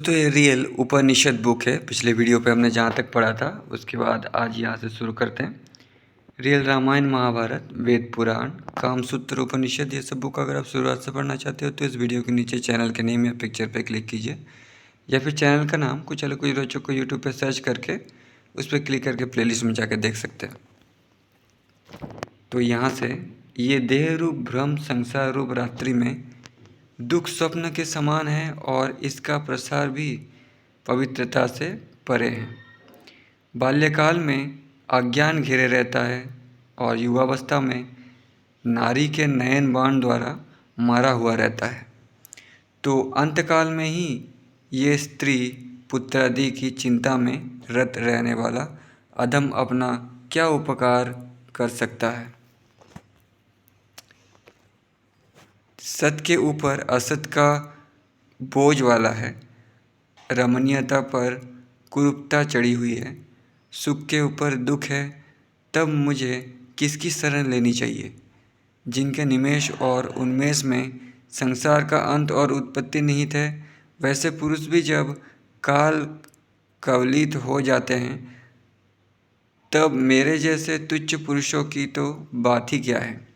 तो ये रियल उपनिषद बुक है। पिछले वीडियो पे हमने जहाँ तक पढ़ा था उसके बाद आज यहाँ से शुरू करते हैं। रियल रामायण, महाभारत, वेद पुराण, कामसूत्र, उपनिषद, ये सब बुक अगर आप शुरुआत से पढ़ना चाहते हो तो इस वीडियो के नीचे चैनल के नेम या पिक्चर पे क्लिक कीजिए, या फिर चैनल का नाम कुछ अलग कुछ रोचक को यूट्यूब पर सर्च करके उस पर क्लिक करके प्लेलिस्ट में जाकर देख सकते हैं। तो यहाँ से ये देह रूप भ्रम संसार रूप रात्रि में दुख स्वप्न के समान है और इसका प्रसार भी पवित्रता से परे है। बाल्यकाल में अज्ञान घेरे रहता है और युवावस्था में नारी के नयन बाण द्वारा मारा हुआ रहता है। तो अंतकाल में ही ये स्त्री पुत्रादि की चिंता में रत रहने वाला अधम अपना क्या उपकार कर सकता है। सत के ऊपर असत का बोझ वाला है, रमणीयता पर कुरूपता चढ़ी हुई है, सुख के ऊपर दुख है, तब मुझे किसकी शरण लेनी चाहिए। जिनके निमेष और उन्मेष में संसार का अंत और उत्पत्ति निहित है, वैसे पुरुष भी जब काल कवलित हो जाते हैं तब मेरे जैसे तुच्छ पुरुषों की तो बात ही क्या है।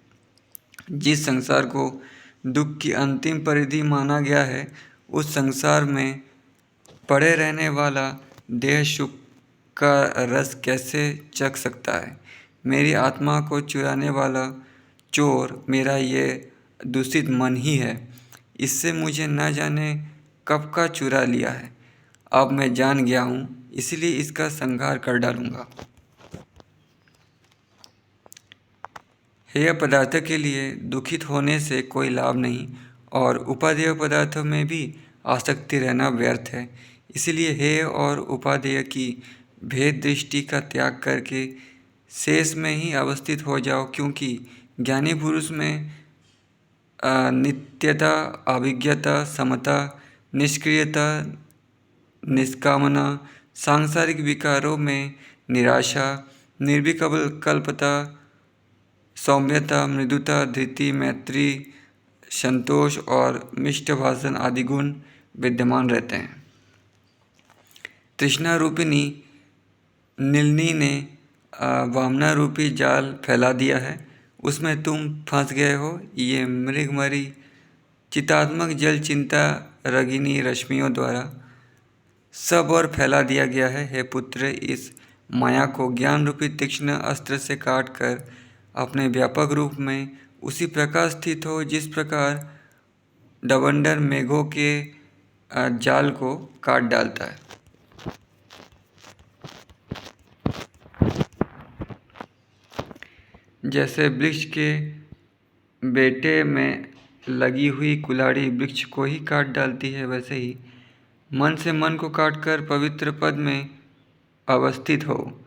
जिस संसार को दुख की अंतिम परिधि माना गया है, उस संसार में पड़े रहने वाला देह सुख का रस कैसे चख सकता है। मेरी आत्मा को चुराने वाला चोर मेरा ये दूषित मन ही है। इससे मुझे न जाने कब का चुरा लिया है। अब मैं जान गया हूँ, इसलिए इसका संहार कर डालूँगा। हेय पदार्थ के लिए दुखित होने से कोई लाभ नहीं और उपादेय पदार्थों में भी आसक्ति रहना व्यर्थ है। इसलिए हेय और उपादेय की भेद दृष्टि का त्याग करके शेष में ही अवस्थित हो जाओ, क्योंकि ज्ञानी पुरुष में नित्यता, अभिज्ञता, समता, निष्क्रियता, निष्कामना, सांसारिक विकारों में निराशा, निर्विकल्पता, सौम्यता, मृदुता, धृति, मैत्री, संतोष और मिष्ट भाषण आदि गुण विद्यमान रहते हैं। तृष्णा रूपिणी नीलनी ने वामना रूपी जाल फैला दिया है, उसमें तुम फंस गए हो। ये मृगमरी चितात्मक जल चिंता रगिनी रश्मियों द्वारा सब और फैला दिया गया है। हे पुत्र, इस माया को ज्ञान रूपी तीक्ष्ण अस्त्र से काट कर अपने व्यापक रूप में उसी प्रकार स्थित हो जिस प्रकार डबंडर मेघों के जाल को काट डालता है। जैसे वृक्ष के बेटे में लगी हुई कुल्हाड़ी वृक्ष को ही काट डालती है, वैसे ही मन से मन को काटकर पवित्र पद में अवस्थित हो।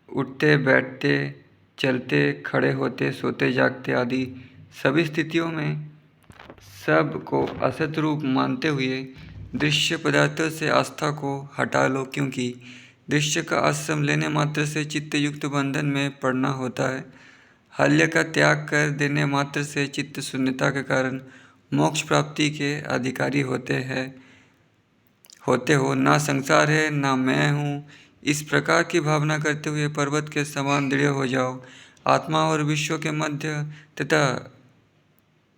उठते बैठते, चलते खड़े होते, सोते जागते आदि सभी स्थितियों में सब को असत रूप मानते हुए दृश्य पदार्थों से आस्था को हटा लो, क्योंकि दृश्य का आश्रय लेने मात्र से चित्त युक्त बंधन में पड़ना होता है। हल्य का त्याग कर देने मात्र से चित्त शून्यता के कारण मोक्ष प्राप्ति के अधिकारी होते हो। ना संसार है ना मैं हूँ, इस प्रकार की भावना करते हुए पर्वत के समान दृढ़ हो जाओ। आत्मा और विश्व के मध्य तथा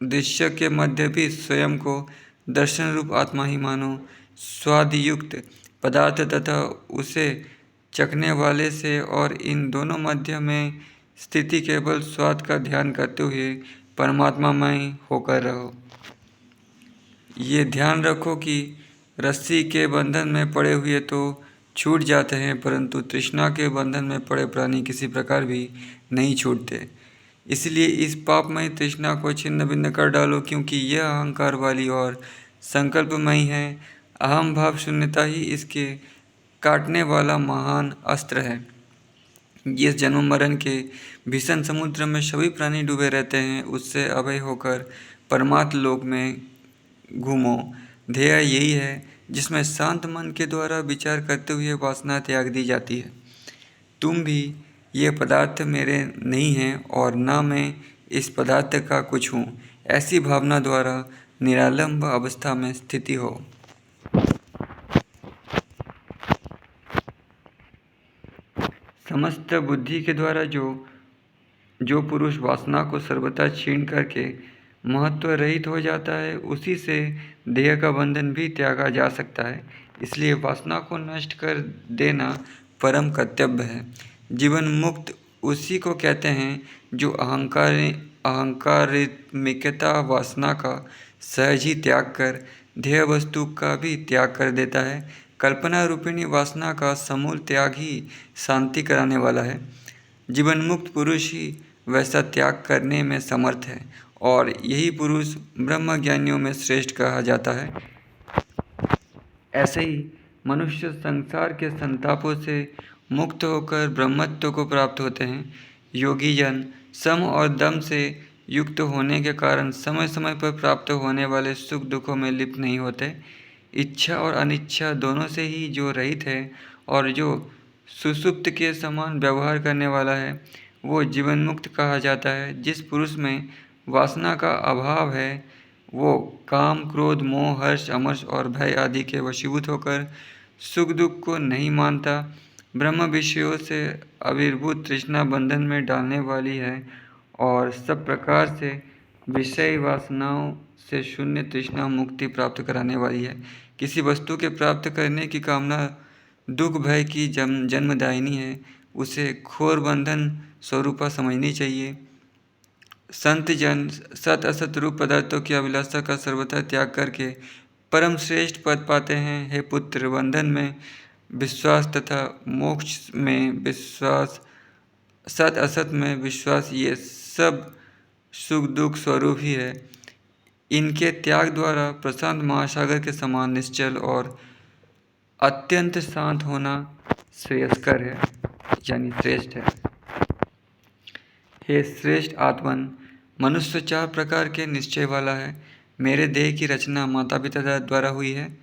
दृश्य के मध्य भी स्वयं को दर्शन रूप आत्मा ही मानो। स्वादयुक्त पदार्थ तथा उसे चखने वाले से और इन दोनों मध्य में स्थिति केवल स्वाद का ध्यान करते हुए परमात्मामय होकर रहो। ये ध्यान रखो कि रस्सी के बंधन में पड़े हुए तो छूट जाते हैं, परंतु तृष्णा के बंधन में पड़े प्राणी किसी प्रकार भी नहीं छूटते। इसलिए इस पापमयी तृष्णा को छिन्न भिन्न कर डालो, क्योंकि यह अहंकार वाली और संकल्पमयी है। अहम भाव शून्यता ही इसके काटने वाला महान अस्त्र है। जिस जन्म मरण के भीषण समुद्र में सभी प्राणी डूबे रहते हैं, उससे अभय होकर परमात्म लोक में घूमो। ध्येय यही है, जिसमें शांत मन के द्वारा विचार करते हुए वासना त्याग दी जाती है। तुम भी ये पदार्थ मेरे नहीं हैं और न मैं इस पदार्थ का कुछ हूँ, ऐसी भावना द्वारा निरालंब अवस्था में स्थिति हो। समस्त बुद्धि के द्वारा जो पुरुष वासना को सर्वथा छीन करके महत्व रहित हो जाता है, उसी से देह का बंधन भी त्यागा जा सकता है। इसलिए वासना को नष्ट कर देना परम कर्तव्य है। जीवन मुक्त उसी को कहते हैं जो अहंकारित्मिकता वासना का सहज ही त्याग कर ध्येय वस्तु का भी त्याग कर देता है। कल्पना रूपिणी वासना का समूल त्याग ही शांति कराने वाला है। जीवन मुक्त पुरुष ही वैसा त्याग करने में समर्थ है और यही पुरुष ब्रह्मज्ञानियों में श्रेष्ठ कहा जाता है। ऐसे ही मनुष्य संसार के संतापों से मुक्त होकर ब्रह्मत्व को प्राप्त होते हैं। योगी जन सम और दम से युक्त होने के कारण समय समय पर प्राप्त होने वाले सुख दुखों में लिप्त नहीं होते। इच्छा और अनिच्छा दोनों से ही जो रहित है और जो सुसुप्त के समान व्यवहार करने वाला है, वो जीवन मुक्त कहा जाता है। जिस पुरुष में वासना का अभाव है, वो काम, क्रोध, मोह, हर्ष, अमर्ष और भय आदि के वशीभूत होकर सुख दुख को नहीं मानता। ब्रह्म विषयों से आविर्भूत तृष्णा बंधन में डालने वाली है और सब प्रकार से विषय वासनाओं से शून्य तृष्णा मुक्ति प्राप्त कराने वाली है। किसी वस्तु के प्राप्त करने की कामना दुख भय की जन्मदायिनी है, उसे घोर बंधन स्वरूपा समझनी चाहिए। संत जन सत असत रूप पदार्थों की अभिलाषा का सर्वथा त्याग करके परम श्रेष्ठ पद पाते हैं। हे पुत्र, बंधन में विश्वास तथा मोक्ष में विश्वास, सत असत में विश्वास, ये सब सुख दुख स्वरूप ही है। इनके त्याग द्वारा प्रशांत महासागर के समान निश्चल और अत्यंत शांत होना श्रेयस्कर है, यानी श्रेष्ठ है। हे श्रेष्ठ आत्मन, मनुष्य 4 प्रकार के निश्चय वाला है। मेरे देह की रचना माता पिता द्वारा हुई है,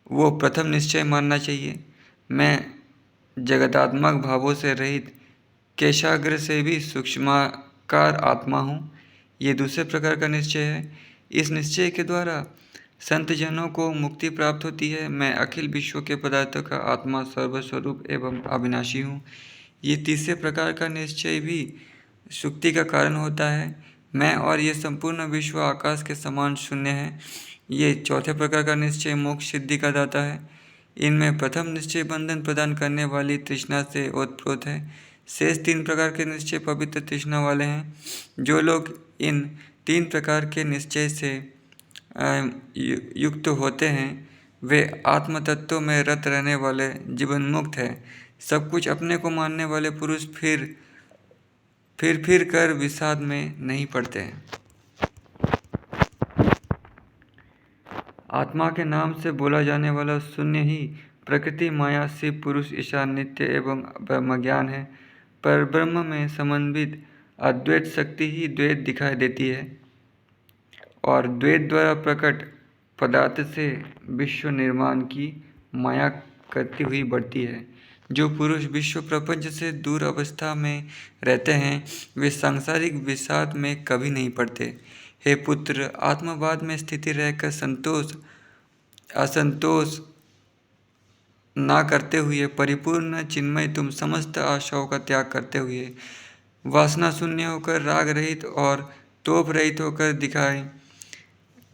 वो प्रथम निश्चय मानना चाहिए। मैं जगदात्मक भावों से रहित केशाग्र से भी सूक्ष्माकार आत्मा हूँ, ये दूसरे प्रकार का निश्चय है। इस निश्चय के द्वारा संत जनों को मुक्ति प्राप्त होती है। मैं अखिल विश्व के पदार्थों का आत्मा, सर्वस्वरूप एवं अविनाशी हूँ, ये तीसरे प्रकार का निश्चय भी सुक्ति का कारण होता है। मैं और ये संपूर्ण विश्व आकाश के समान शून्य है, ये चौथे प्रकार का निश्चय मोक्ष सिद्धि का दाता है। इनमें प्रथम निश्चय बंधन प्रदान करने वाली तृष्णा से ओतप्रोत है। शेष 3 प्रकार के निश्चय पवित्र तृष्णा वाले हैं। जो लोग इन 3 प्रकार के निश्चय से युक्त होते हैं, वे आत्म तत्व में रत रहने वाले जीवन मुक्त है। सब कुछ अपने को मानने वाले पुरुष फिर कर विषाद में नहीं पड़ते हैं। आत्मा के नाम से बोला जाने वाला शून्य ही प्रकृति, माया, शिव, पुरुष, ईशान, नित्य एवं ब्रह्मज्ञान है। पर ब्रह्म में समन्वित अद्वैत शक्ति ही द्वैत दिखाई देती है और द्वैत द्वारा प्रकट पदार्थ से विश्व निर्माण की माया करती हुई बढ़ती है। जो पुरुष विश्व प्रपंच से दूर अवस्था में रहते हैं, वे सांसारिक विषाद में कभी नहीं पड़ते। हे पुत्र, आत्मवाद में स्थिति रहकर असंतोष ना करते हुए परिपूर्ण चिन्मय तुम समस्त आशाओं का त्याग करते हुए वासना शून्य होकर राग रहित और तोप रहित होकर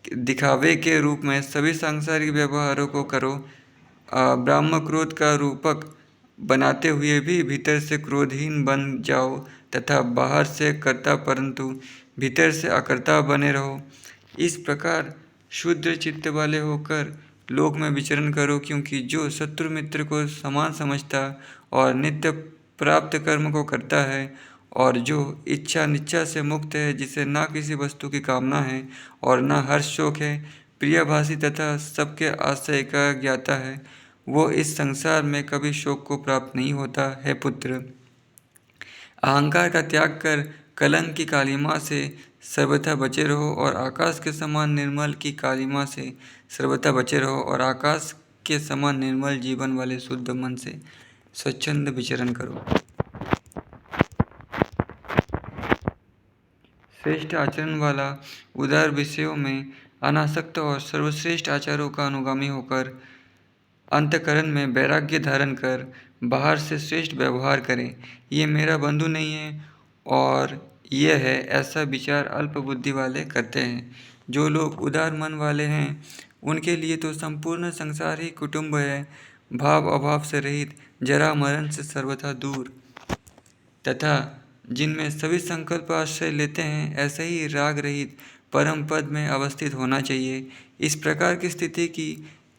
दिखावे के रूप में सभी सांसारिक व्यवहारों को करो। ब्राह्म क्रोध का रूपक बनाते हुए भी भीतर से क्रोधहीन बन जाओ तथा बाहर से कर्ता परंतु भीतर से अकर्ता बने रहो। इस प्रकार शुद्ध चित्त वाले होकर लोक में विचरण करो, क्योंकि जो शत्रु मित्र को समान समझता और नित्य प्राप्त कर्म को करता है और जो इच्छा निच्छा से मुक्त है, जिसे ना किसी वस्तु की कामना है और ना हर्ष शोक है, प्रियभाषी तथा सबके आश्रय का ज्ञाता है, वो इस संसार में कभी शोक को प्राप्त नहीं होता है। पुत्र, अहंकार का त्याग कर कलंक की कालिमा से सर्वथा बचे रहो और आकाश के समान निर्मल की कालिमा से सर्वथा बचे रहो और आकाश के समान निर्मल जीवन वाले शुद्ध मन से स्वच्छंद विचरण करो। श्रेष्ठ आचरण वाला उदार विषयों में अनासक्त और सर्वश्रेष्ठ आचारों का अनुगामी होकर अंतःकरण में वैराग्य धारण कर बाहर से श्रेष्ठ व्यवहार करें। ये मेरा बंधु नहीं है और यह है, ऐसा विचार अल्प बुद्धि वाले करते हैं। जो लोग उदार मन वाले हैं उनके लिए तो संपूर्ण संसार ही कुटुंब है। भाव अभाव से रहित, जरा मरण से सर्वथा दूर तथा जिनमें सभी संकल्प आश्रय लेते हैं, ऐसे ही राग रहित परम पद में अवस्थित होना चाहिए। इस प्रकार की स्थिति की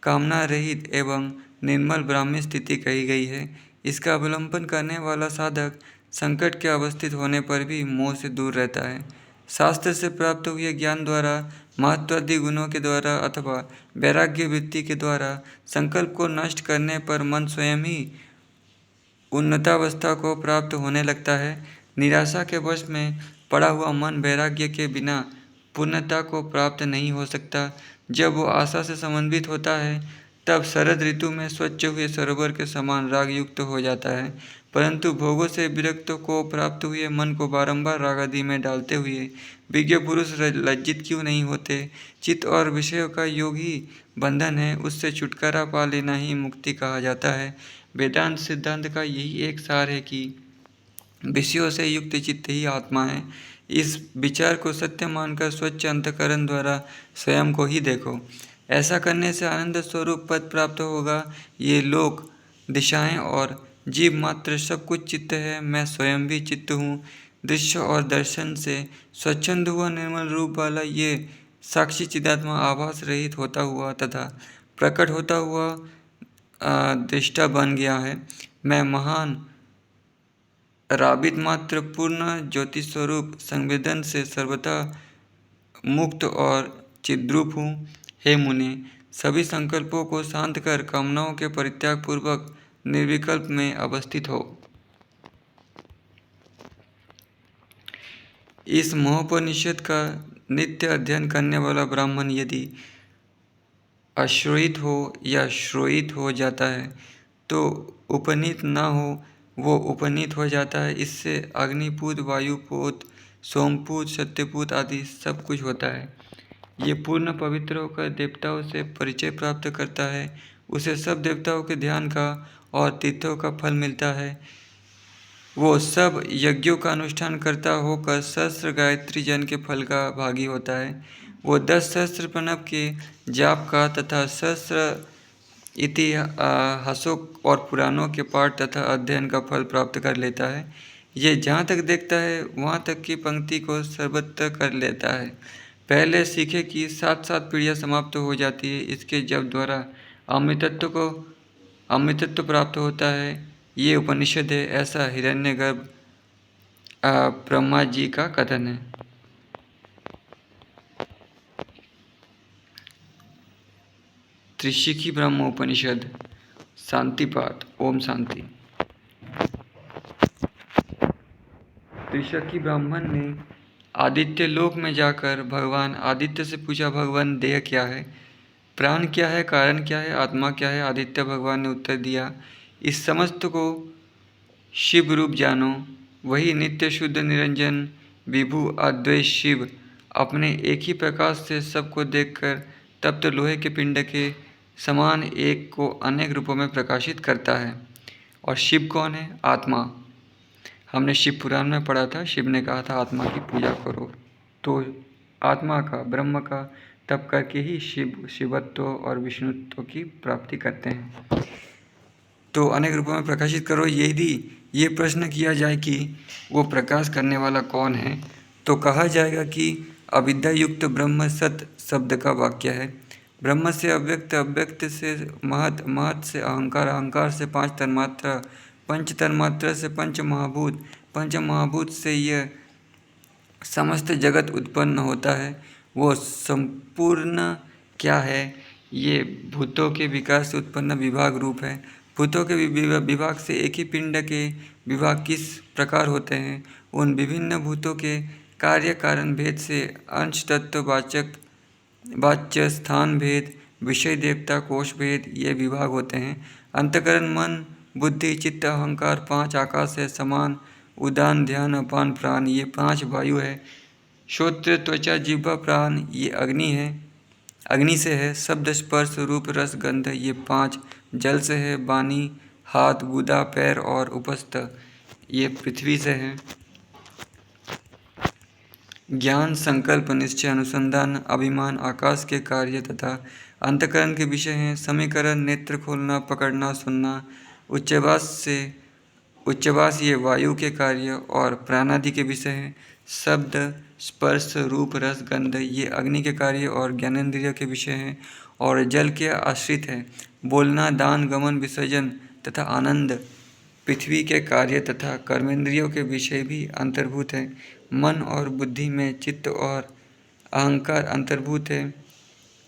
कामना रहित एवं निर्मल ब्राह्मी स्थिति कही गई है। इसका अवलंबन करने वाला साधक संकट के अवस्थित होने पर भी मोह से दूर रहता है। शास्त्र से प्राप्त हुए ज्ञान द्वारा, महत्वादि गुणों के द्वारा अथवा वैराग्य वृत्ति के द्वारा संकल्प को नष्ट करने पर मन स्वयं ही उन्नतावस्था को प्राप्त होने लगता है। निराशा के वश में पड़ा हुआ मन वैराग्य के बिना पूर्णता को प्राप्त नहीं हो सकता। जब वो आशा से समन्वित होता है तब शरद ऋतु में स्वच्छ हुए सरोवर के समान राग युक्त हो जाता है। परंतु भोगों से विरक्त को प्राप्त हुए मन को बारंबार राग आदि में डालते हुए विज्ञ पुरुष लज्जित क्यों नहीं होते। चित्त और विषयों का योग ही बंधन है, उससे छुटकारा पा लेना ही मुक्ति कहा जाता है। वेदांत सिद्धांत का यही एक सार है कि विषयों से युक्त चित्त ही आत्मा है। इस विचार को सत्य मानकर स्वच्छ अंतःकरण द्वारा स्वयं को ही देखो। ऐसा करने से आनंद स्वरूप पद प्राप्त होगा। ये लोक, दिशाएं और जीव मात्र सब कुछ चित्त है। मैं स्वयं भी चित्त हूँ। दृश्य और दर्शन से स्वच्छंद हुआ निर्मल रूप वाला ये साक्षी चिदात्मा आभास रहित होता हुआ तथा प्रकट होता हुआ दृष्टा बन गया है। मैं महान राबित मात्र पूर्ण ज्योति स्वरूप संवेदन से सर्वथा मुक्त और चिद्रूप हूँ। हे मुने, सभी संकल्पों को शांत कर कामनाओं के परित्याग पूर्वक निर्विकल्प में अवस्थित हो। इस मोहोपनिषद का नित्य अध्ययन करने वाला ब्राह्मण यदि अश्रोहित हो या श्रोहित हो जाता है तो उपनीत न हो, वो उपनीत हो जाता है। इससे अग्निपूत, वायुपूत, सोमपूत, सत्यपूत आदि सब कुछ होता है। ये पूर्ण पवित्र होकर देवताओं से परिचय प्राप्त करता है। उसे सब देवताओं के ध्यान का और तीर्थों का फल मिलता है। वो सब यज्ञों का अनुष्ठान करता होकर सहस्त्र गायत्री जन के फल का भागी होता है। वो 10 सहस्त्र प्रणव के जाप का तथा सहस्त्र इतिहासों और पुराणों के पाठ तथा अध्ययन का फल प्राप्त कर लेता है। ये जहाँ तक देखता है वहाँ तक की पंक्ति को सर्वत्र कर लेता है। पहले सीखे कि 7 पीढ़ियाँ समाप्त हो जाती है। इसके जप द्वारा अमृतत्व प्राप्त होता है। ये उपनिषद है, ऐसा हिरण्यगर्भ ब्रह्मा जी का कथन है। त्रिशिखी ब्रह्म उपनिषद, शांति पाठ। ओम शांति। त्रिशखी ब्राह्मण ने आदित्य लोक में जाकर भगवान आदित्य से पूछा, भगवान देह क्या है, प्राण क्या है, कारण क्या है, आत्मा क्या है। आदित्य भगवान ने उत्तर दिया, इस समस्त को शिव रूप जानो। वही नित्य शुद्ध निरंजन विभु अद्वैत शिव अपने एक ही प्रकाश से सबको देखकर तप्त लोहे के पिंड के समान एक को अनेक रूपों में प्रकाशित करता है। और शिव कौन है? आत्मा। हमने शिव पुराण में पढ़ा था, शिव ने कहा था आत्मा की पूजा करो। तो आत्मा का, ब्रह्म का तप करके ही शिवत्व और विष्णुत्व की प्राप्ति करते हैं। तो अनेक रूपों में प्रकाशित करो। यदि ये प्रश्न किया जाए कि वो प्रकाश करने वाला कौन है, तो कहा जाएगा कि अविद्या युक्त ब्रह्म सत शब्द का वाक्य है। ब्रह्म से अव्यक्त, अव्यक्त से महत, महत से अहंकार, अहंकार से 5 तन्मात्रा, पंच तन्मात्रा से पंच महाभूत, पंच महाभूत से यह समस्त जगत उत्पन्न होता है। वो संपूर्ण क्या है? ये भूतों के विकास से उत्पन्न विभाग रूप है। भूतों के विभाग से एक ही पिंड के विभाग किस प्रकार होते हैं? उन विभिन्न भूतों के कार्य कारण भेद से अंश तत्व वाच्य स्थान भेद, विषय देवता कोश भेद ये विभाग होते हैं। अंतःकरण मन, बुद्धि, चित्त, अहंकार 5 आकाश है समान। उदान, ध्यान, अपान, प्राण ये 5 वायु है। श्रोत्र, त्वचा, जिह्वा, प्राण ये अग्नि है, अग्नि से है। शब्द, स्पर्श, रूप, रस, गंध ये 5 जल से है, बानी हाथ, गुदा पैर और उपस्थ ये पृथ्वी से है। ज्ञान, संकल्प, निश्चय, अनुसंधान, अभिमान आकाश के कार्य तथा अंतःकरण के विषय हैं। समीकरण, नेत्र खोलना, पकड़ना, सुनना, उच्चवास ये वायु के कार्य और प्राणादि के विषय हैं। शब्द, स्पर्श, रूप, रस, गंध ये अग्नि के कार्य और ज्ञानेंद्रिय के विषय हैं और जल के आश्रित है। बोलना, दान, गमन, विसर्जन तथा आनंद पृथ्वी के कार्य तथा कर्मेंद्रियों के विषय भी अंतर्भूत है। मन और बुद्धि में चित्त और अहंकार अंतर्भूत है।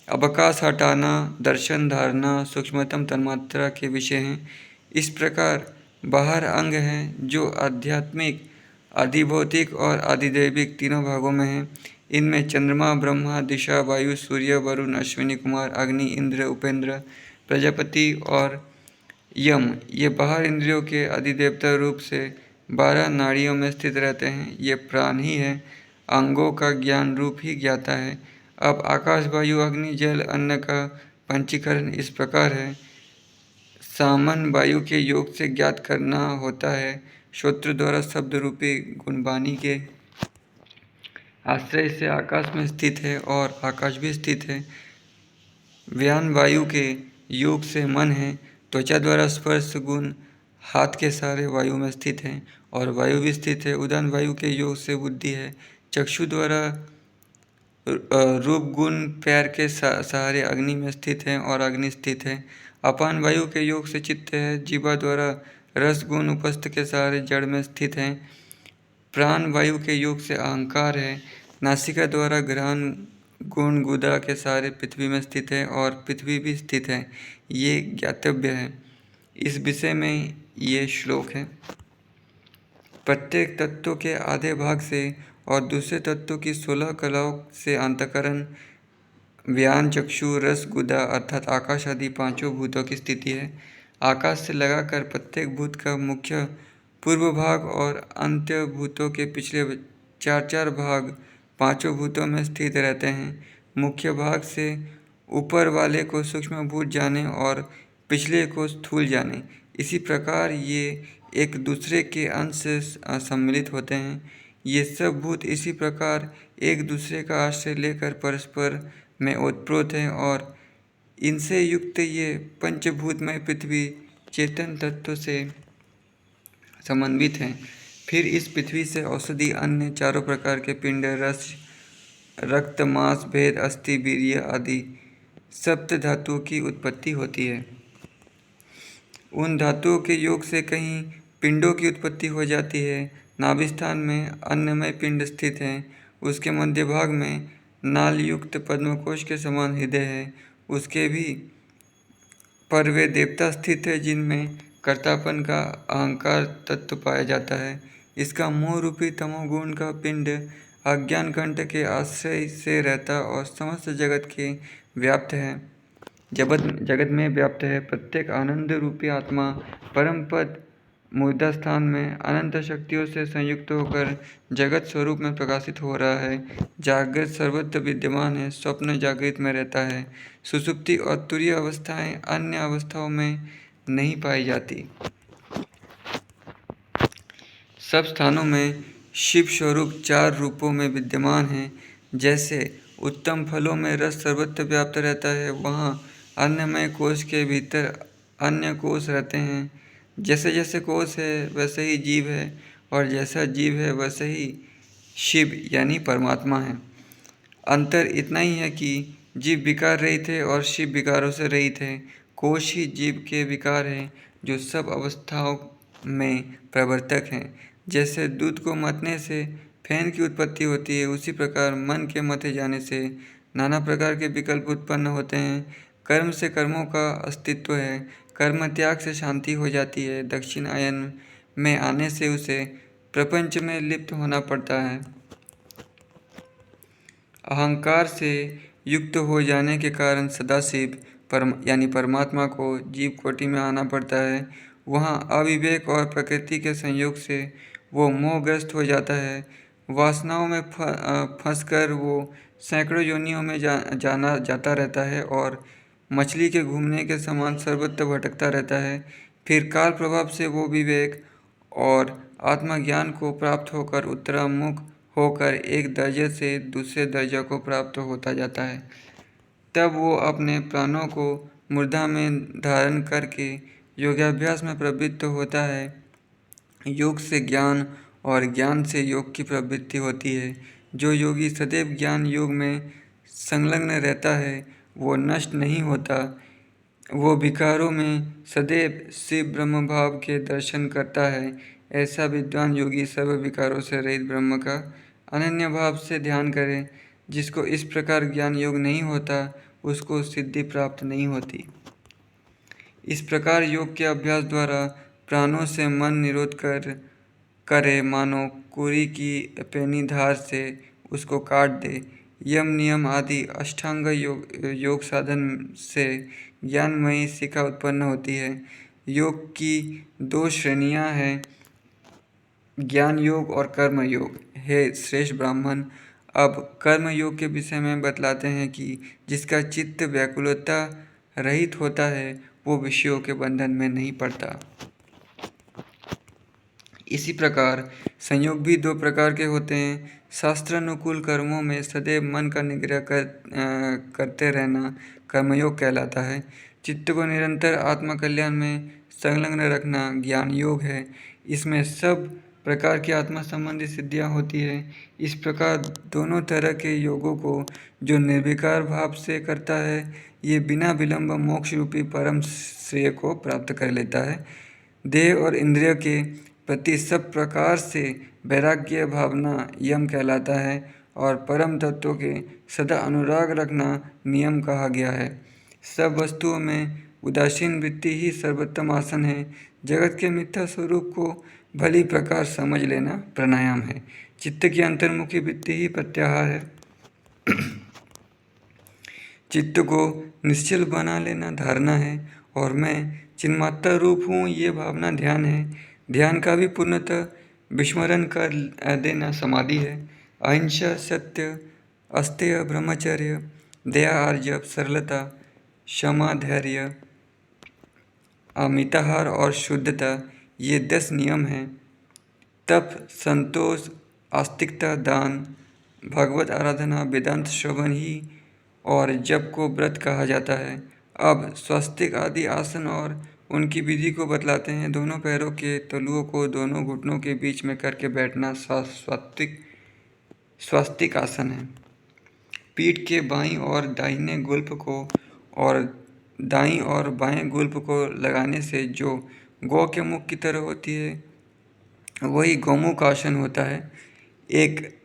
अवकाश हटाना, दर्शन, धारणा, सूक्ष्मतम तन्मात्रा के विषय हैं। इस प्रकार बाहर अंग हैं जो आध्यात्मिक, अधिभौतिक और अधिदैविक तीनों भागों में हैं। इनमें चंद्रमा, ब्रह्मा, दिशा, वायु, सूर्य, वरुण, अश्विनी कुमार, अग्नि, इंद्र, उपेंद्र, प्रजापति और यम ये बाहर इंद्रियों के अधिदेवता रूप से 12 नाड़ियों में स्थित रहते हैं। ये प्राण ही है, अंगों का ज्ञान रूप ही ज्ञाता है। अब आकाश, वायु, अग्नि, जल, अन्न का पंचीकरण इस प्रकार है। सामन वायु के योग से ज्ञात करना होता है। श्रोत्र द्वारा शब्द रूपी गुणवाणी के आश्रय से आकाश में स्थित है और आकाश भी स्थित है। व्यान वायु के योग से मन है। त्वचा द्वारा स्पर्श गुण हाथ के सहारे वायु में स्थित है और वायु भी स्थित है। उदान वायु के योग से बुद्धि है। चक्षु द्वारा रूप गुण पैर के सहारे अग्नि में स्थित है और अग्नि स्थित है। अपान वायु के योग से चित्त है। जीवा द्वारा रस गुण उपस्थ के सहारे जड़ में स्थित है। प्राण वायु के योग से अहंकार है। नासिका द्वारा घ्राण गुण गुदा के सहारे पृथ्वी में स्थित है और पृथ्वी भी स्थित है। ये ज्ञातव्य है। इस विषय में ये श्लोक है। प्रत्येक तत्व के आधे भाग से और दूसरे तत्वों की 16 कलाओं से अंतःकरण, व्यान, चक्षु, रस, गुदा अर्थात आकाश आदि पांचों भूतों की स्थिति है। आकाश से लगाकर प्रत्येक भूत का मुख्य पूर्व भाग और अंत्य भूतों के पिछले 4 भाग पांचों भूतों में स्थित रहते हैं। मुख्य भाग से ऊपर वाले को सूक्ष्म भूत जाने और पिछले को स्थूल जाने। इसी प्रकार ये एक दूसरे के अंश से सम्मिलित होते हैं। ये सब भूत इसी प्रकार एक दूसरे का आश्रय लेकर परस्पर में ओतप्रोत हैं और इनसे युक्त ये पंचभूतमय पृथ्वी चेतन तत्व से समन्वित हैं। फिर इस पृथ्वी से औषधि, अन्य चारों प्रकार के पिंड, रस, रक्त, मांस, भेद, अस्थि, वीर्य आदि सप्त धातुओं की उत्पत्ति होती है। उन धातुओं के योग से कहीं पिंडों की उत्पत्ति हो जाती है। नाभिस्थान में अन्नमय पिंड स्थित है। उसके मध्य भाग में नालयुक्त पद्मकोश के समान हृदय है। उसके भी पर वे देवता स्थित है जिनमें कर्तापन का अहंकार तत्व पाया जाता है। इसका मोह रूपी तमोगुण का पिंड अज्ञान कंठ के आश्रय से रहता और समस्त जगत के व्याप्त है, जगत में व्याप्त है। प्रत्येक आनंद रूपी आत्मा परम पद मूर्धा स्थान में अनंत शक्तियों से संयुक्त होकर जगत स्वरूप में प्रकाशित हो रहा है। जागृत सर्वत्र विद्यमान है, स्वप्न जागृत में रहता है। सुषुप्ति और तुरीय अवस्थाएं अन्य अवस्थाओं में नहीं पाई जाती। सब स्थानों में शिव स्वरूप 4 रूपों में विद्यमान है। जैसे उत्तम फलों में रस सर्वत्र व्याप्त रहता है, वहाँ अन्नमय कोश के भीतर अन्य कोश रहते हैं। जैसे जैसे कोश है वैसे ही जीव है और जैसा जीव है वैसे ही शिव यानी परमात्मा है। अंतर इतना ही है कि जीव विकार रहित है और शिव विकारों से रहित है। कोश ही जीव के विकार हैं जो सब अवस्थाओं में प्रवर्तक हैं। जैसे दूध को मथने से फेन की उत्पत्ति होती है, उसी प्रकार मन के मथे जाने से नाना प्रकार के विकल्प उत्पन्न होते हैं। कर्म से कर्मों का अस्तित्व है। कर्म त्याग से शांति हो जाती है। दक्षिण आयन में आने से उसे प्रपंच में लिप्त होना पड़ता है। अहंकार से युक्त हो जाने के कारण सदाशिव यानी परमात्मा को जीव कोटि में आना पड़ता है। वहाँ अविवेक और प्रकृति के संयोग से वो मोहग्रस्त हो जाता है। वासनाओं में फंसकर वो सैकड़ों योनियों में जाता रहता है और मछली के घूमने के समान सर्वत्र भटकता रहता है। फिर काल प्रभाव से वो विवेक और आत्मज्ञान को प्राप्त होकर उत्तरामुख होकर एक दर्जे से दूसरे दर्जा को प्राप्त होता जाता है। तब वो अपने प्राणों को मूर्धा में धारण करके योगाभ्यास में प्रवृत्त होता है। योग से ज्ञान और ज्ञान से योग की प्रवृत्ति होती है। जो योगी सदैव ज्ञान योग में संलग्न रहता है वो नष्ट नहीं होता। वो विकारों में सदैव शिव ब्रह्म भाव के दर्शन करता है। ऐसा विद्वान योगी सर्व विकारों से रहित ब्रह्म का अनन्य भाव से ध्यान करे। जिसको इस प्रकार ज्ञान योग नहीं होता उसको सिद्धि प्राप्त नहीं होती। इस प्रकार योग के अभ्यास द्वारा प्राणों से मन निरोध करे मानो कुरी की पैनी धार से उसको काट दे। यम नियम आदि अष्टांग योग साधन से ज्ञानमयी शिखा उत्पन्न होती है। योग की दो श्रेणियां हैं, ज्ञान योग और कर्म योग। हे श्रेष्ठ ब्राह्मण, अब कर्म योग के विषय में बतलाते हैं कि जिसका चित्त व्याकुलता रहित होता है वो विषयों के बंधन में नहीं पड़ता। इसी प्रकार संयोग भी दो प्रकार के होते हैं। शास्त्रानुकूल कर्मों में सदैव मन का निग्रह करते रहना कर्मयोग कहलाता है। चित्त को निरंतर आत्मकल्याण में संलग्न रखना ज्ञान योग है। इसमें सब प्रकार की आत्मा संबंधी सिद्धियां होती है। इस प्रकार दोनों तरह के योगों को जो निर्विकार भाव से करता है ये बिना विलंब मोक्ष रूपी परम श्रेय को प्राप्त कर लेता है। देह और इंद्रिय के प्रति सब प्रकार से वैराग्य भावना यम कहलाता है और परम तत्व के सदा अनुराग रखना नियम कहा गया है। सब वस्तुओं में उदासीन वृत्ति ही सर्वोत्तम आसन है। जगत के मिथ्या स्वरूप को भली प्रकार समझ लेना प्राणायाम है। चित्त की अंतर्मुखी वृत्ति ही प्रत्याहार है। चित्त को निश्चल बना लेना धारणा है और मैं चिन्मात्रा रूप हूँ ये भावना ध्यान है। ध्यान का भी पूर्णतः विस्मरण कर देना समाधि है। अहिंसा, सत्य, अस्तेय, ब्रह्मचर्य, दया, आर्जव, सरलता, क्षमा, धैर्य, अमिताहार और शुद्धता ये 10 नियम हैं। तप, संतोष, आस्तिकता, दान, भगवत आराधना, वेदांत श्रवण ही और जप को व्रत कहा जाता है। अब स्वस्तिक आदि आसन और उनकी विधि को बतलाते हैं। दोनों पैरों के तलुओं को दोनों घुटनों के बीच में करके बैठना स्वस्तिक आसन है। पीठ के बाईं और दाहिने गुल्फ को और दाईं और बाएं गुल्फ को लगाने से जो गौ के मुख की तरह होती है वही गौमुख आसन होता है। एक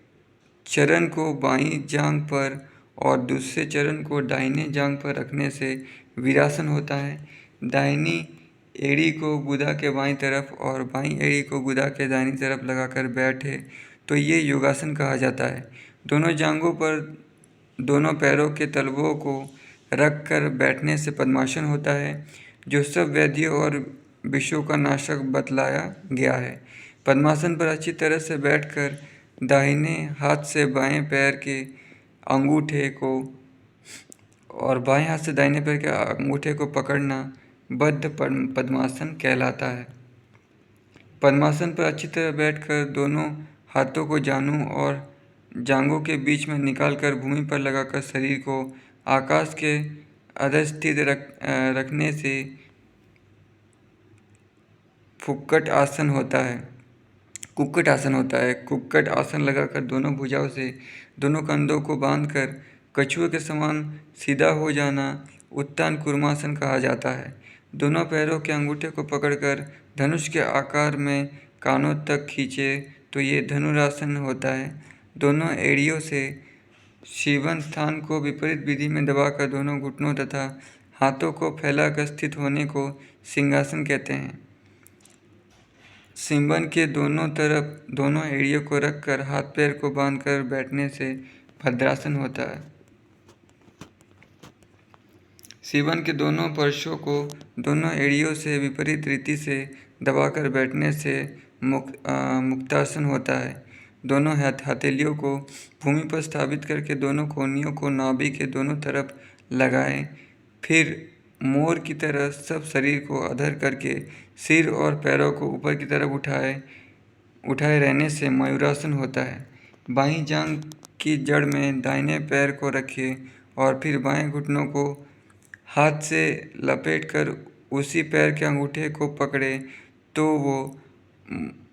चरण को बाईं जांघ पर और दूसरे चरण को दाहिने जांघ पर रखने से वीरासन होता है। दाहिनी एड़ी को गुदा के बाईं तरफ और बाईं एड़ी को गुदा के दाहिनी तरफ लगाकर बैठे तो ये योगासन कहा जाता है। दोनों जांघों पर दोनों पैरों के तलवों को रख कर बैठने से पद्मासन होता है जो सब व्याधियों और विषयों का नाशक बतलाया गया है। पद्मासन पर अच्छी तरह से बैठकर दाहिने हाथ से बाएं पैर के अंगूठे को और बाएं हाथ से दाहिने पैर के अंगूठे को पकड़ना बद्ध पद्मासन कहलाता है। पद्मासन पर अच्छी तरह बैठकर दोनों हाथों को जानुं और जांघों के बीच में निकालकर भूमि पर लगाकर शरीर को आकाश के अधस्थित रखने से कुक्कट आसन होता है। कुक्कट आसन लगाकर दोनों भुजाओं से दोनों कंधों को बांधकर कछुए के समान सीधा हो जाना उत्तान कूर्मासन कहा जाता है। दोनों पैरों के अंगूठे को पकड़कर धनुष के आकार में कानों तक खींचे तो ये धनुरासन होता है। दोनों एड़ियों से शिवन स्थान को विपरीत विधि में दबाकर दोनों घुटनों तथा हाथों को फैलाकर स्थित होने को सिंहासन कहते हैं। सिंबन के दोनों तरफ दोनों एड़ियों को रखकर हाथ पैर को बांधकर बैठने से भद्रासन होता है। सिंबन के दोनों पार्श्वों को दोनों एड़ियों से विपरीत रीति से दबाकर बैठने से मुक्तासन होता है। दोनों हथेलियों को भूमि पर स्थापित करके दोनों कोहनियों को नाभि के दोनों तरफ लगाएं फिर मोर की तरह सब शरीर को अधर करके सिर और पैरों को ऊपर की तरफ उठाए रहने से मयूरासन होता है। बाईं जांघ की जड़ में दाहिने पैर को रखें और फिर बाएं घुटनों को हाथ से लपेटकर उसी पैर के अंगूठे को पकड़े तो वो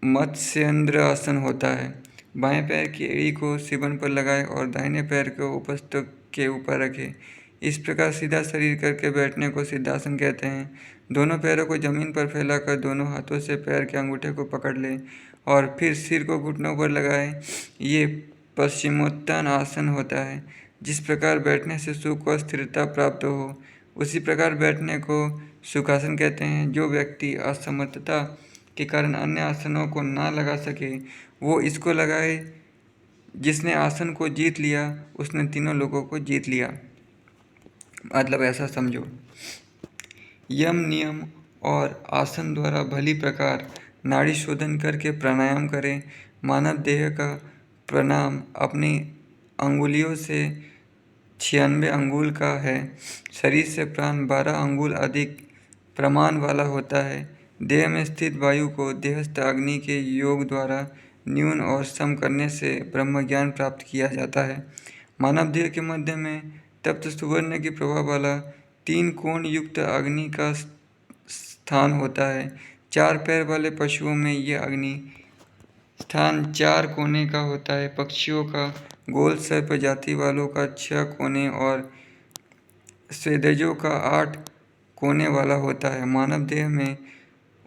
मत्स्येंद्र आसन होता है। बाएं पैर की एड़ी को सिबन पर लगाएं और दाहिने पैर को उपस्थ के ऊपर रखें। इस प्रकार सीधा शरीर करके बैठने को सिद्धासन कहते हैं। दोनों पैरों को जमीन पर फैलाकर दोनों हाथों से पैर के अंगूठे को पकड़ लें और फिर सिर को घुटनों पर लगाएं। ये पश्चिमोत्तान आसन होता है। जिस प्रकार बैठने से सुख और स्थिरता प्राप्त हो उसी प्रकार बैठने को सुखासन कहते हैं। जो व्यक्ति असमर्थता के कारण अन्य आसनों को ना लगा सके वो इसको लगाए। जिसने आसन को जीत लिया उसने तीनों लोगों को जीत लिया। मतलब ऐसा समझो, यम नियम और आसन द्वारा भली प्रकार नाड़ी शोधन करके प्राणायाम करें। मानव देह का प्राणायाम अपनी अंगुलियों से 96 अंगुल का है। शरीर से प्राण 12 अंगुल अधिक प्रमाण वाला होता है। देह में स्थित वायु को देहस्थ अग्नि के योग द्वारा न्यून और सम करने से ब्रह्म ज्ञान प्राप्त किया जाता है। मानव देह के मध्य में तप्त सुवर्ण की प्रभा वाला 3 कोण युक्त अग्नि का स्थान होता है। 4 पैर वाले पशुओं में यह अग्नि स्थान 4 कोने का होता है। पक्षियों का गोल सर्प जाति वालों का 6 कोने और स्वेदजों का 8 कोने वाला होता है। मानव देह में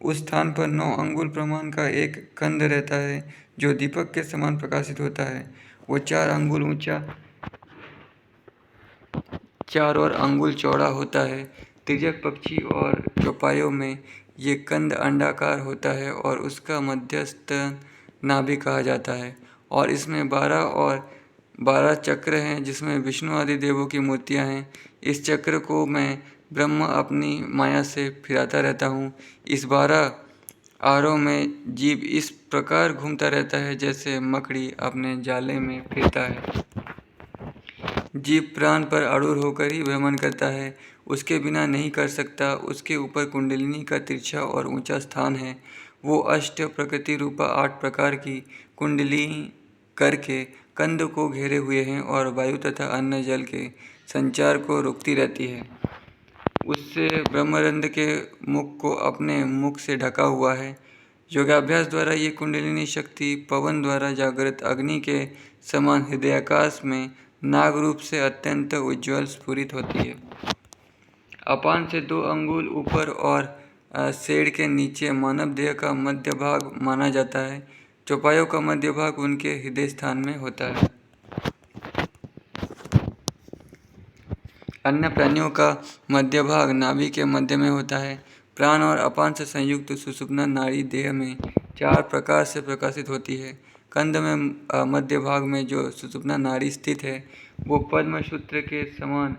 उस स्थान पर 9 अंगुल प्रमाण का एक कंद रहता है जो दीपक के समान प्रकाशित होता है। वो 4 अंगुल ऊंचा 4 और अंगुल चौड़ा होता है। तिर्यक पक्षी और चौपायों में ये कंद अंडाकार होता है और उसका मध्यस्थ नाभि कहा जाता है। और इसमें 12 और 12 चक्र हैं जिसमें विष्णु आदि देवों की मूर्तियां हैं। इस चक्र को मैं ब्रह्म अपनी माया से फिराता रहता हूँ। इस 12 आरों में जीव इस प्रकार घूमता रहता है जैसे मकड़ी अपने जाले में फिरता है। जीव प्राण पर अड़ूर होकर ही भ्रमण करता है, उसके बिना नहीं कर सकता। उसके ऊपर कुंडलिनी का तिरछा और ऊंचा स्थान है। वो अष्ट प्रकृति रूपा 8 प्रकार की कुंडली करके कंद को घेरे हुए हैं और वायु तथा अन्न जल के संचार को रोकती रहती है। उससे ब्रह्मरंध्र के मुख को अपने मुख से ढका हुआ है। योगाभ्यास द्वारा ये कुंडलिनी शक्ति पवन द्वारा जागृत अग्नि के समान हृदयाकाश में नाग रूप से अत्यंत उज्ज्वल स्फुरित होती है। अपान से 2 अंगुल ऊपर और सेड़ के नीचे मानव देह का मध्य भाग माना जाता है। चौपायों का मध्य भाग उनके हृदय स्थान में होता है। अन्य प्राणियों का मध्य भाग नाभि के मध्य में होता है। प्राण और अपान से संयुक्त सुषुम्ना नाड़ी देह में 4 प्रकार से प्रकाशित होती है। कंद में मध्य भाग में जो सुषुम्ना नाड़ी स्थित है वो पद्म सूत्र के समान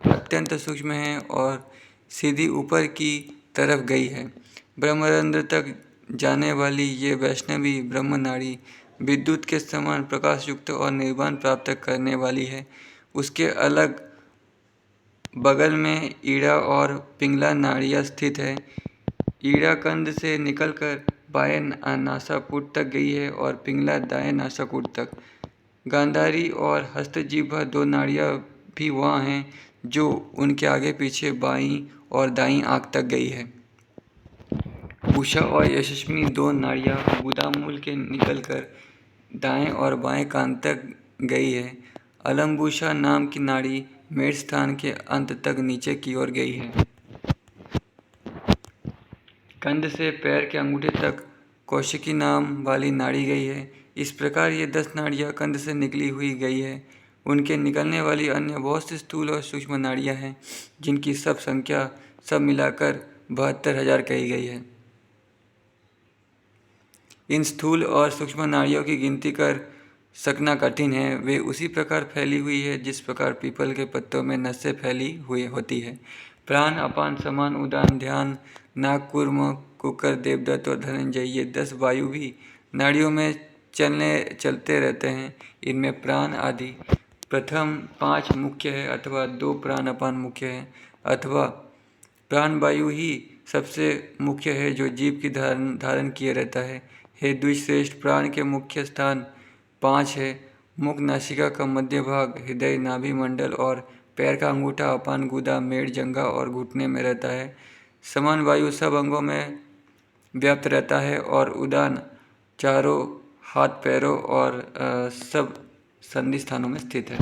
अत्यंत सूक्ष्म है और सीधी ऊपर की तरफ गई है। ब्रह्मरंध्र तक जाने वाली ये वैष्णवी ब्रह्म नाड़ी विद्युत के समान प्रकाश युक्त और निर्वाण प्राप्त करने वाली है। उसके अलग बगल में ईड़ा और पिंगला नाड़ियाँ स्थित है। ईड़ा कंद से निकलकर बाएं नासापुट तक गई है और पिंगला दाएं नासापुट तक। गांधारी और हस्तजीभ 2 नाड़ियाँ भी वहाँ हैं जो उनके आगे पीछे बाईं और दाईं आँख तक गई है। उषा और यशस्विनी 2 नाड़ियाँ गुदामूल के निकलकर दाएं और बाएं कान तक गई है। अलम्बुषा नाम की नाड़ी मेड़ स्थान के अंत तक नीचे की ओर गई है। कंध से पैर के अंगूठे तक कौशिकी नाम वाली नाड़ी गई है। इस प्रकार ये 10 नाड़ियाँ कंध से निकली हुई गई है। उनके निकलने वाली अन्य बहुत सी स्थूल और सूक्ष्म नाड़ियाँ हैं जिनकी सब संख्या सब मिलाकर 72,000 कही गई है। इन स्थूल और सूक्ष्म नाड़ियों की गिनती कर सकना कठिन है। वे उसी प्रकार फैली हुई है जिस प्रकार पीपल के पत्तों में नसें फैली हुई होती है। प्राण, अपान, समान, उदान, ध्यान, नाग, कूर्म, कुकर, देवदत्त और धनंजय ये 10 वायु भी नाड़ियों में चलते रहते हैं। इनमें प्राण आदि प्रथम 5 मुख्य है अथवा 2 प्राण अपान मुख्य है अथवा प्राणवायु ही सबसे मुख्य है जो जीव की धारण किए रहता है। हे द्विश्रेष्ठ, प्राण के मुख्य स्थान 5 है। मुख, नासिका का मध्य भाग, हृदय, नाभि मंडल और पैर का अंगूठा, अपान, गुदा, मेड़, जंघा और घुटने में रहता है। समान वायु सब अंगों में व्याप्त रहता है और उदान चारों हाथ, पैरों और सब संधि स्थानों में स्थित है।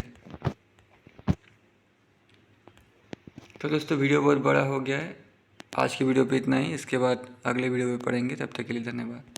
तो दोस्तों वीडियो बहुत बड़ा हो गया है। आज की वीडियो पे इतना ही। इसके बाद अगले वीडियो में पढ़ेंगे। तब तक के लिए धन्यवाद।